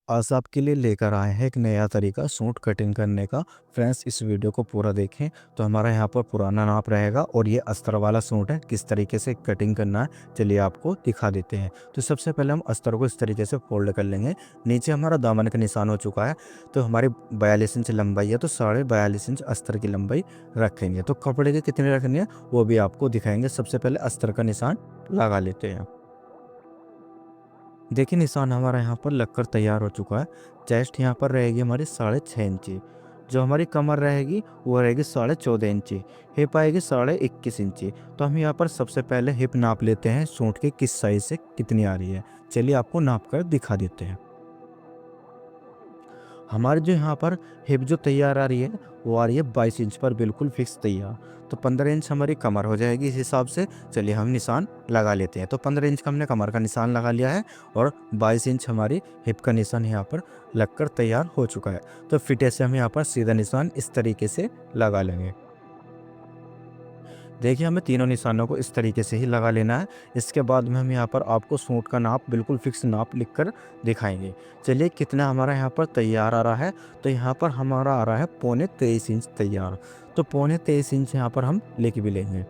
आज आपके लिए लेकर आए हैं एक नया तरीका सूट कटिंग करने का। फ्रेंड्स, इस वीडियो को पूरा देखें तो हमारा यहाँ पर पुराना नाप रहेगा और ये अस्तर वाला सूट है। किस तरीके से कटिंग करना है चलिए आपको दिखा देते हैं। तो सबसे पहले हम अस्तर को इस तरीके से फोल्ड कर लेंगे। नीचे हमारा दामन का निशान हो चुका है, तो हमारी 42 इंच लंबाई है, तो 42.5 इंच अस्तर की लंबाई रखेंगे। तो कपड़े के कितने रखने हैं वो भी आपको दिखाएंगे। सबसे पहले अस्तर का निशान लगा लेते हैं। देखिए, निशान हमारा यहाँ पर लगकर तैयार हो चुका है। चेस्ट यहाँ पर रहेगी हमारी 6.5 इंची। जो हमारी कमर रहेगी वो रहेगी 14.5 इंची। हिप आएगी 21.5 इंची। तो हम यहाँ पर सबसे पहले हिप नाप लेते हैं, सूट के किस साइज से कितनी आ रही है। चलिए आपको नाप कर दिखा देते हैं। हमारे जो यहाँ पर हिप जो तैयार आ रही है वो आ रही है 22 इंच पर, बिल्कुल फिक्स तैयार। तो 15 इंच हमारी कमर हो जाएगी इस हिसाब से। चलिए हम निशान लगा लेते हैं। तो 15 इंच का हमने कमर का निशान लगा लिया है और 22 इंच हमारी हिप का निशान यहाँ पर लगकर तैयार हो चुका है। तो फिटे से हम यहाँ पर सीधा निशान इस तरीके से लगा लेंगे। देखिए, हमें तीनों निशानों को इस तरीके से ही लगा लेना है। इसके बाद में हम यहाँ पर आपको सूट का नाप, बिल्कुल फिक्स नाप लिखकर दिखाएंगे। चलिए कितना हमारा यहाँ पर तैयार आ रहा है। तो यहाँ पर हमारा आ रहा है 23.25 इंच तैयार। तो 23.25 इंच यहाँ पर हम लिख भी लेंगे।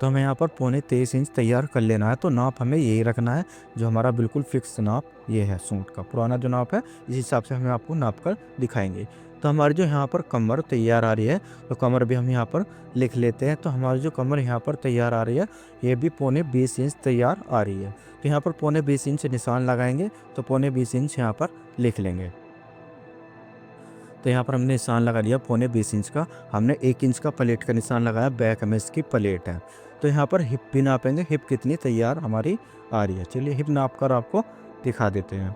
तो हमें यहाँ पर 23.25 इंच तैयार कर लेना है। तो नाप हमें यही रखना है, जो हमारा बिल्कुल फिक्स नाप ये है सूट का। पुराना जो नाप है इस हिसाब से हमें आपको नाप कर दिखाएंगे। तो हमारी जो यहाँ पर कमर तैयार आ रही है, तो कमर भी हम यहाँ पर लिख लेते हैं। तो हमारी जो कमर यहाँ पर तैयार आ रही है ये भी 20.25 इंच तैयार आ रही है। तो यहाँ पर 20.25 इंच निशान लगाएंगे, तो 20.25 इंच यहाँ पर लिख लेंगे। तो यहाँ पर हमने निशान लगा लिया 20.25 इंच का। हमने 1 इंच का प्लेट का निशान लगाया, बैक में इसकी प्लेट है। तो यहाँ पर हिप भी नापेंगे, हिप कितनी तैयार हमारी आ रही है। चलिए हिप नाप कर आपको दिखा देते हैं।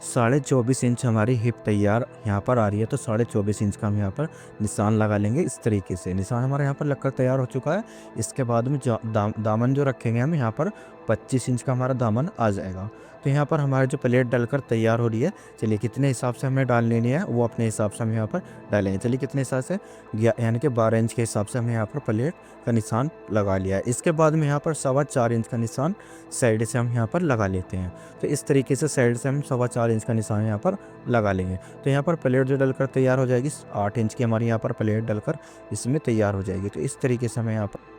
24.5 इंच हमारी हिप तैयार यहाँ पर आ रही है। तो 24.5 इंच का हम यहाँ पर निशान लगा लेंगे इस तरीके से। निशान हमारा यहाँ पर लगकर तैयार हो चुका है। इसके बाद में दामन जो रखेंगे हम यहाँ पर 25 इंच का हमारा दामन आ जाएगा। तो यहाँ पर हमारे जो प्लेट डलकर तैयार हो रही है, चलिए कितने हिसाब से हमें डाल लेनी है वो अपने हिसाब से हम यहाँ पर डालेंगे। चलिए कितने हिसाब से, यानी कि 12 इंच के हिसाब से हमने यहाँ पर प्लेट का निशान लगा लिया है। इसके बाद में यहाँ पर 4.25 इंच का निशान साइड से हम यहाँ पर लगा लेते हैं। तो इस तरीके से साइड से हम 4.25 इंच का निशान यहाँ पर लगा लेंगे। तो यहाँ पर प्लेट जो डलकर तैयार हो जाएगी, 8 इंच की हमारी यहाँ पर प्लेट डलकर इसमें तैयार हो जाएगी। तो इस तरीके से हमें यहाँ पर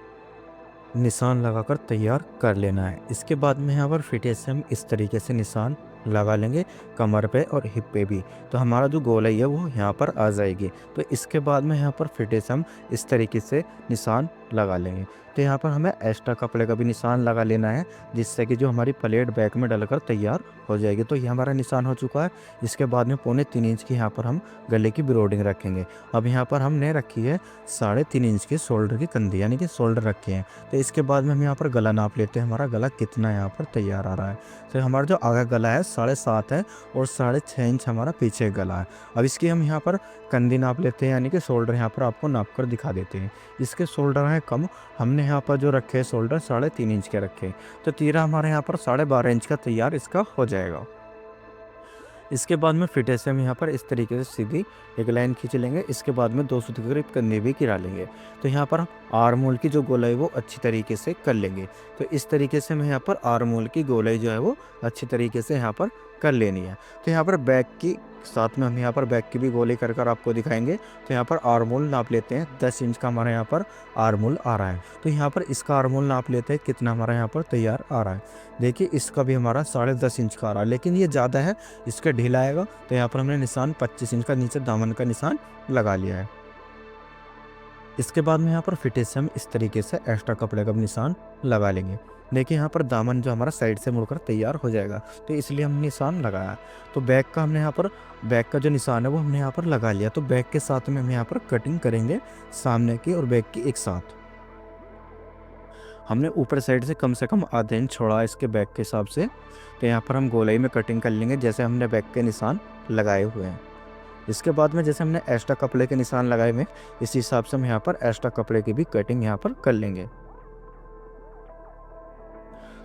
निशान लगाकर तैयार कर लेना है। इसके बाद में यहाँ पर फिटे से हम इस तरीके से निशान लगा लेंगे कमर पे और हिप पे भी। तो हमारा जो गोलाई है वो यहाँ पर आ जाएगी। तो इसके बाद में यहाँ पर फिटे से हम इस तरीके से निशान लगा लेंगे। तो यहाँ पर हमें एक्स्ट्रा कपड़े का भी निशान लगा लेना है, जिससे कि जो हमारी प्लेट बैक में डलकर तैयार हो जाएगी। तो ये हमारा निशान हो चुका है। इसके बाद में 3.25 इंच की यहाँ पर हम गले की ब्रोडिंग रखेंगे। अब यहाँ पर हमने रखी है 3.5 इंच की शोल्डर की कंधी, यानी कि शोल्डर रखे हैं। तो इसके बाद में हम यहाँ पर गला नाप लेते हैं, हमारा गला कितना यहाँ पर तैयार आ रहा है। तो हमारा जो आगे गला है 7.5 है और 6.5 इंच हमारा पीछे गला है। अब इसकी हम यहाँ पर कंधी नाप लेते हैं, यानी कि शोल्डर यहाँ पर आपको नाप कर दिखा देते हैं। इसके शोल्डर हैं कम, हमने यहाँ पर जो रखे शोल्डर 3.5 इंच के रखे। तो तीरा हमारे यहाँ पर 12.5 इंच का तैयार इसका हो जाएगा। इसके बाद में फिटे से हम यहाँ पर इस तरीके से सीधी एक लाइन खींच लेंगे। इसके बाद में 2 सूती के करीब कंधे भी गिरा लेंगे। तो यहाँ पर आर्म होल की जो गोलाई वो अच्छी तरीके से कर लेंगे। तो इस तरीके से हमें यहाँ पर आर्म होल की गोलाई जो है वो अच्छी तरीके से यहाँ पर कर लेनी है। तो यहाँ पर बैक की साथ में हम यहाँ पर बैक की भी गोलाई कर कर आपको दिखाएंगे। तो यहाँ पर आर्म होल नाप लेते हैं, 10 इंच का हमारे यहाँ पर आर्म होल आ रहा है। तो यहाँ पर इसका आर्म होल नाप लेते हैं, कितना हमारा यहाँ पर तैयार आ रहा है। देखिए इसका भी हमारा 10.5 इंच का आ रहा है, लेकिन ये ज़्यादा है, इसका ढीला आएगा। तो यहाँ पर हमने निशान 25 इंच का नीचे दामन का निशान लगा लिया है। इसके बाद में यहाँ पर फिटे से हम इस तरीके से एक्स्ट्रा कपड़े का निशान लगा लेंगे। देखिए यहाँ पर दामन जो हमारा साइड से मुड़कर तैयार हो जाएगा, तो इसलिए हमने निशान लगाया। तो बैक का हमने यहाँ पर, बैक का जो निशान है वो हमने यहाँ पर लगा लिया। तो बैक के साथ में हम यहाँ पर कटिंग करेंगे, सामने की और बैक की एक साथ। हमने ऊपर साइड से कम आधे इंच छोड़ा इसके बैक के हिसाब से। तो यहाँ पर हम गोलाई में कटिंग कर लेंगे, जैसे हमने बैक के निशान लगाए हुए हैं। इसके बाद में जैसे हमने एक्स्ट्रा कपड़े के निशान लगाए हुए, इसी हिसाब से हम यहाँ पर एक्स्ट्रा कपड़े की भी कटिंग यहाँ पर कर लेंगे।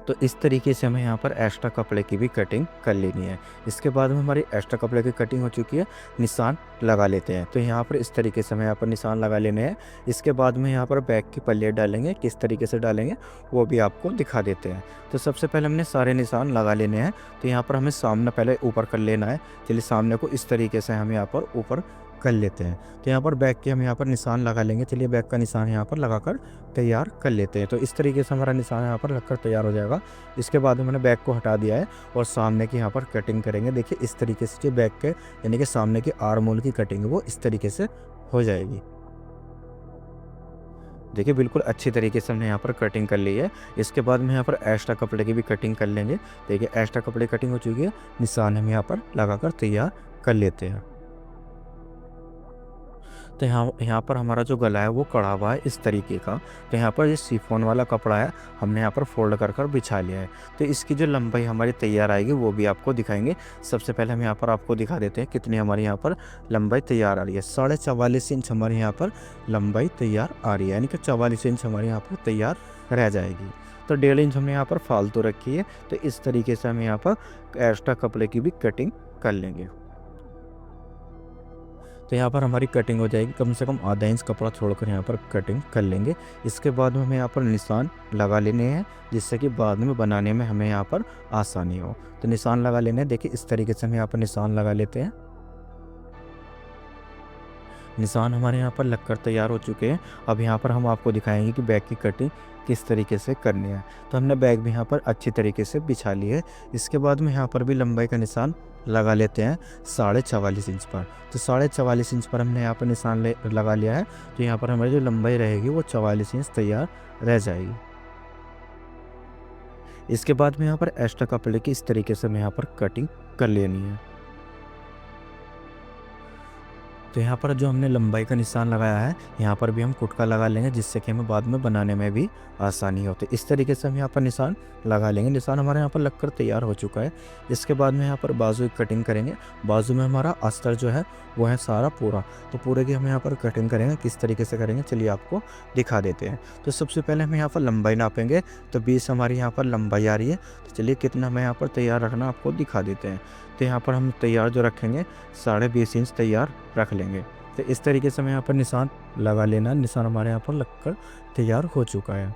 तो इस तरीके से हमें यहाँ पर एक्स्ट्रा कपड़े की भी कटिंग कर लेनी है। इसके बाद में हमारी एक्स्ट्रा कपड़े की कटिंग हो चुकी है, निशान लगा लेते हैं। तो यहाँ पर इस तरीके से हमें यहाँ पर निशान लगा लेने हैं। इसके बाद में यहाँ पर बैक की पल्ले डालेंगे, किस तरीके से डालेंगे वो भी आपको दिखा देते हैं। तो सबसे पहले हमने सारे निशान लगा लेने हैं। तो यहाँ पर हमें सामने पहले ऊपर कर लेना है। चलिए सामने को इस तरीके से हम यहाँ पर ऊपर कर लेते हैं। तो यहाँ पर बैक के हम यहाँ पर निशान लगा लेंगे। चलिए बैक का निशान यहाँ पर लगाकर तैयार कर लेते हैं। तो इस तरीके से हमारा निशान यहाँ पर लगकर तैयार हो जाएगा। इसके बाद मैंने बैक को हटा दिया है और सामने की यहाँ पर कटिंग करेंगे। देखिए इस तरीके से जो बैक के यानी कि सामने की आर्म होल की कटिंग है वो इस तरीके से हो जाएगी। देखिए बिल्कुल अच्छी तरीके से हमने यहाँ पर कटिंग कर ली है। इसके बाद में यहाँ पर एक्स्ट्रा कपड़े की भी कटिंग कर लेंगे। देखिए एक्स्ट्रा कपड़े कटिंग हो चुकी है, निशान हम यहाँ पर लगाकर तैयार कर लेते हैं। तो यहाँ पर हमारा जो गला है वो कड़ा हुआ है इस तरीके का। तो यहाँ पर ये शिफॉन वाला कपड़ा है, हमने यहाँ पर फोल्ड कर बिछा लिया है। तो इसकी जो लंबाई हमारी तैयार आएगी वो भी आपको दिखाएंगे। सबसे पहले हम यहाँ पर आपको दिखा देते हैं कितनी हमारी यहाँ पर लंबाई तैयार आ रही है। 44.5 इंच हमारे यहाँ पर लंबाई तैयार आ रही है, यानी कि 44 इंच हमारे यहाँ पर तैयार रह जाएगी। तो 1.5 इंच हमने यहाँ पर फालतू रखी है। तो इस तरीके से हम यहाँ पर एक्स्ट्रा कपड़े की भी कटिंग कर लेंगे। तो यहाँ पर हमारी कटिंग हो जाएगी। कम से कम आधा इंच कपड़ा छोड़कर यहाँ पर कटिंग कर लेंगे। इसके बाद में हमें यहाँ पर निशान लगा लेने हैं, जिससे कि बाद में बनाने में हमें यहाँ पर आसानी हो। तो निशान लगा लेने हैं। देखिए इस तरीके से हम यहाँ पर निशान लगा लेते हैं। निशान हमारे यहाँ पर लगकर तैयार हो चुके हैं। अब यहाँ पर हम आपको दिखाएंगे कि बैक की कटिंग किस तरीके से करनी है। तो हमने बैग भी यहाँ पर अच्छी तरीके से बिछा ली है। इसके बाद में यहाँ पर भी लंबाई का निशान लगा लेते हैं 44.5 इंच पर। तो 44.5 इंच पर हमने यहाँ पर निशान लगा लिया है। तो यहाँ पर हमारी जो लंबाई रहेगी वो 44 इंच तैयार रह जाएगी। इसके बाद में यहाँ पर एक्स्ट्रा कपड़े की इस तरीके से हमें यहाँ पर कटिंग कर लेनी है। तो यहाँ पर जो हमने लंबाई का निशान लगाया है, यहाँ पर भी हम कुटका लगा लेंगे, जिससे कि हमें बाद में बनाने में भी आसानी हो। तो इस तरीके से हम यहाँ पर निशान लगा लेंगे। निशान हमारे यहाँ पर लगकर तैयार हो चुका है। इसके बाद में यहाँ पर बाजू की कटिंग करेंगे। बाजू में हमारा अस्तर जो है वो है सारा पूरा। तो पूरे की हम यहाँ पर कटिंग करेंगे। किस तरीके से करेंगे चलिए आपको दिखा देते हैं। तो सबसे पहले हम यहाँ पर लंबाई नापेंगे। तो 20 हमारी यहाँ पर लंबाई आ रही है। तो चलिए कितना हमें यहाँ पर तैयार रखना आपको दिखा देते हैं। तो यहाँ पर हम तैयार जो रखेंगे 20.5 इंच तैयार रख लेंगे। तो इस तरीके से हमें यहाँ पर निशान लगा लेना। निशान हमारे यहाँ पर लगकर तैयार हो चुका है।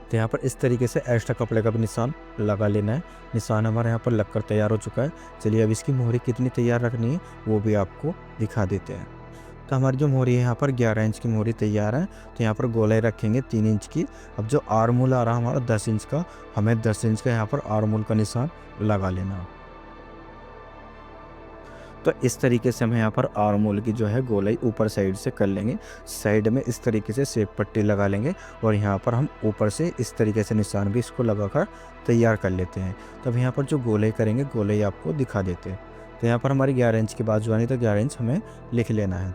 तो यहाँ पर इस तरीके से एक्स्ट्रा कपड़े का भी निशान लगा लेना है। निशान हमारे यहाँ पर लगकर तैयार हो चुका है। चलिए अब इसकी मोहरी कितनी तैयार रखनी है वो भी आपको दिखा देते हैं। तो हमारी जो मोहरी है यहाँ पर 11 इंच की मोहरी तैयार है। तो यहाँ पर गोलाई रखेंगे 3 इंच की। अब जो आर्मूल आ रहा हमारा 10 इंच का, हमें 10 इंच का यहाँ पर आर्मूल का निशान लगा लेना। तो इस तरीके से हम यहाँ पर आर्मोल की जो है गोलाई ऊपर साइड से कर लेंगे। साइड में इस तरीके से सेप पट्टी लगा लेंगे और यहाँ पर हम ऊपर से इस तरीके से निशान भी इसको लगाकर तैयार कर लेते हैं। तब यहाँ पर जो गोलाई करेंगे गोलाई आपको दिखा देते हैं। तो यहाँ पर हमारी 11 इंच की बाजू आनी, तो 11 इंच हमें लिख लेना है।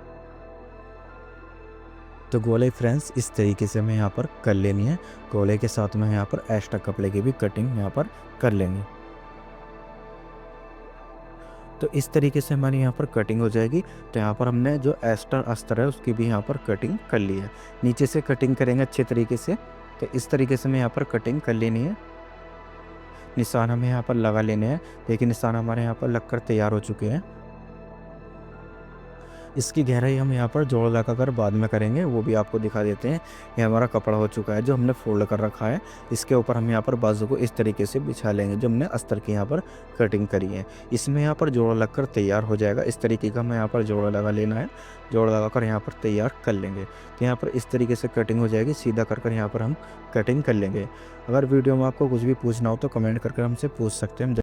तो गोलाई फ्रेंड्स इस तरीके से हमें यहाँ पर कर लेनी है। गोलाई के साथ में यहाँ पर एक्स्ट्रा कपड़े की भी कटिंग यहाँ पर कर लेंगे। तो इस तरीके से हमारी यहाँ पर कटिंग हो जाएगी। तो यहाँ पर हमने जो एक्स्ट्रा अस्तर है उसकी भी यहाँ पर कटिंग कर ली है। नीचे से कटिंग करेंगे अच्छे तरीके से। तो इस तरीके से हमें यहाँ पर कटिंग कर लेनी है। निशान हमें यहाँ पर लगा लेने हैं। देखिए निशान हमारे यहाँ पर लगकर तैयार हो चुके हैं। इसकी गहराई हम यहाँ पर जोड़ लगाकर बाद में करेंगे, वो भी आपको दिखा देते हैं। ये हमारा कपड़ा हो चुका है जो हमने फोल्ड कर रखा है। इसके ऊपर हम यहाँ पर बाजू को इस तरीके से बिछा लेंगे जो हमने अस्तर की यहाँ पर कटिंग करी है। इसमें यहाँ पर जोड़ लगकर तैयार हो जाएगा। इस तरीके का हमें यहाँ पर जोड़ लगा लेना है। जोड़ लगाकर यहाँ पर तैयार कर लेंगे। तो यहाँ पर इस तरीके से कटिंग हो जाएगी। सीधा कर यहाँ पर हम कटिंग कर लेंगे। अगर वीडियो में आपको कुछ भी पूछना हो तो कमेंट करके हमसे पूछ सकते हैं।